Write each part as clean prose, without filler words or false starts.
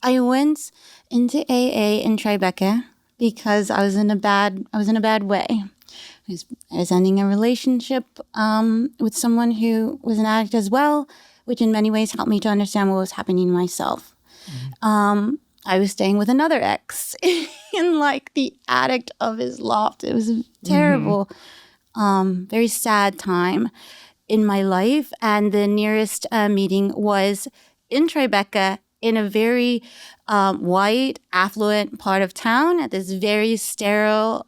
I went into AA in Tribeca because I was in a bad way. I was ending a relationship with someone who was an addict as well, which in many ways helped me to understand what was happening to myself. I was staying with another ex in like the attic of his loft. It was a terrible, very sad time in my life. And the nearest meeting was in Tribeca in a very white, affluent part of town at this very sterile,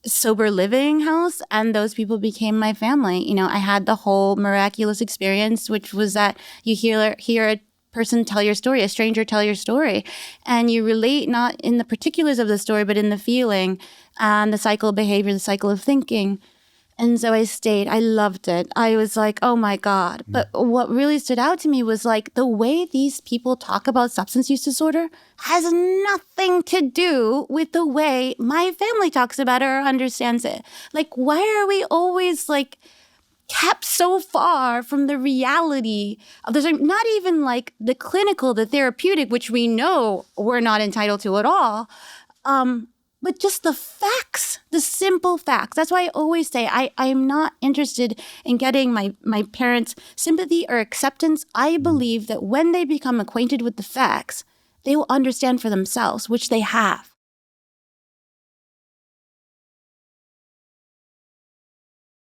sober living house, and those people became my family. I had the whole miraculous experience, which was that you hear a person tell your story, a stranger tell your story, and you relate not in the particulars of the story, but in the feeling and the cycle of behavior, the cycle of thinking. And so I stayed. I loved it. I was like, oh my God. But what really stood out to me was like the way these people talk about substance use disorder has nothing to do with the way my family talks about it or understands it. Like, why are we always like kept so far from the reality of this? Not even like the clinical, the therapeutic, which we know we're not entitled to at all. But just the facts, the simple facts. That's why I always say I'm not interested in getting my parents' sympathy or acceptance. I believe that when they become acquainted with the facts, they will understand for themselves, which they have.